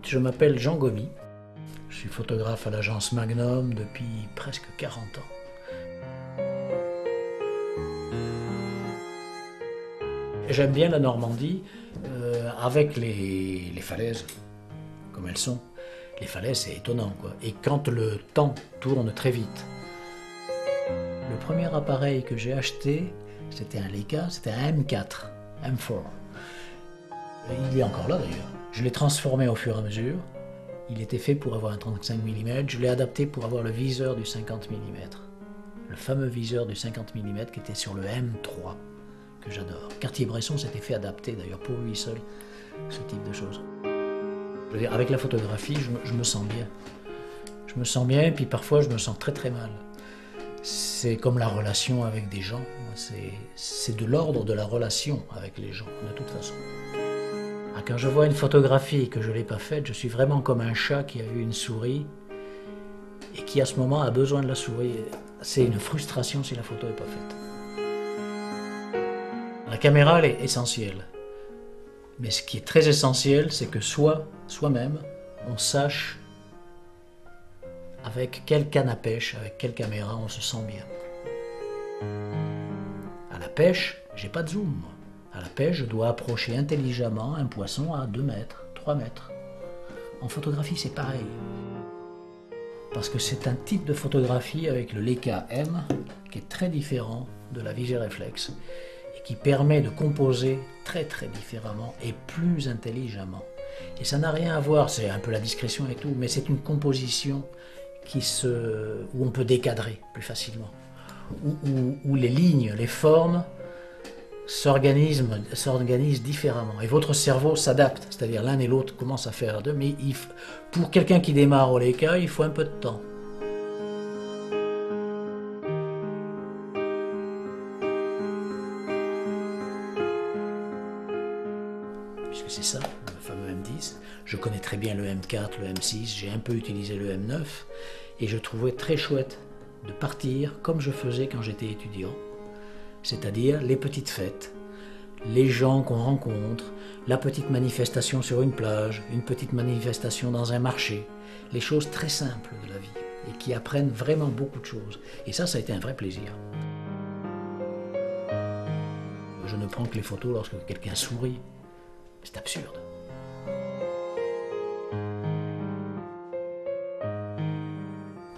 je m'appelle Jean Gomis. Je suis photographe à l'agence Magnum depuis presque 40 ans. J'aime bien la Normandie avec les falaises, comme elles sont. Les falaises, c'est étonnant, quoi. Et quand le temps tourne très vite. Le premier appareil que j'ai acheté, c'était un Leica, c'était un M4, M4. Il est encore là d'ailleurs. Je l'ai transformé au fur et à mesure. Il était fait pour avoir un 35 mm, je l'ai adapté pour avoir le viseur du 50 mm. Le fameux viseur du 50 mm qui était sur le M3, que j'adore. Cartier-Bresson s'était fait adapter d'ailleurs pour lui seul, ce type de choses. Je veux dire, avec la photographie, je me sens bien. Je me sens bien et puis parfois je me sens très très mal. C'est comme la relation avec des gens, c'est de l'ordre de la relation avec les gens, de toute façon. Quand je vois une photographie et que je ne l'ai pas faite, je suis vraiment comme un chat qui a vu une souris et qui à ce moment a besoin de la souris. C'est une frustration si la photo n'est pas faite. La caméra, elle est essentielle. Mais ce qui est très essentiel, c'est que soi-même, on sache avec quelle canne à pêche, avec quelle caméra on se sent bien. À la pêche, j'ai pas de zoom. À la pêche, je dois approcher intelligemment un poisson à 2 mètres, 3 mètres. En photographie, c'est pareil. Parce que c'est un type de photographie avec le Leica M qui est très différent de la visée réflexe et qui permet de composer très très différemment et plus intelligemment. Et ça n'a rien à voir, c'est un peu la discrétion et tout, mais c'est une composition où on peut décadrer plus facilement, où les lignes, les formes s'organisent différemment. Et votre cerveau s'adapte, c'est-à-dire l'un et l'autre commencent à faire deux, mais pour quelqu'un qui démarre au Leica, il faut un peu de temps. Puisque c'est ça, le fameux M10. Je connais très bien le M4, le M6, j'ai un peu utilisé le M9, et je trouvais très chouette de partir comme je faisais quand j'étais étudiant. C'est-à-dire les petites fêtes, les gens qu'on rencontre, la petite manifestation sur une plage, une petite manifestation dans un marché, les choses très simples de la vie et qui apprennent vraiment beaucoup de choses. Et ça a été un vrai plaisir. Je ne prends que les photos lorsque quelqu'un sourit. C'est absurde.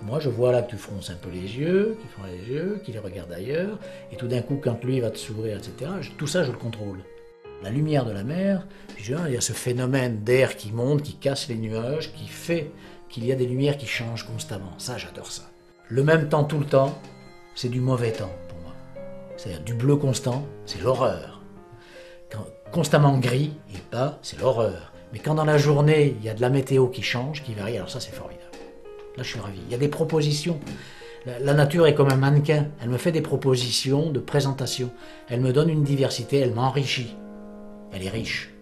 Moi, je vois là que tu fronces un peu les yeux, qu'il regarde ailleurs, et tout d'un coup, quand lui va te sourire, etc., tout ça, je le contrôle. La lumière de la mer, il y a ce phénomène d'air qui monte, qui casse les nuages, qui fait qu'il y a des lumières qui changent constamment. Ça, j'adore ça. Le même temps tout le temps, c'est du mauvais temps pour moi. C'est-à-dire du bleu constant, c'est l'horreur. Constamment gris et bas, c'est l'horreur. Mais quand dans la journée, il y a de la météo qui change, qui varie, alors ça, c'est formidable. Là, je suis ravi. Il y a des propositions. La nature est comme un mannequin. Elle me fait des propositions de présentation. Elle me donne une diversité, elle m'enrichit. Elle est riche.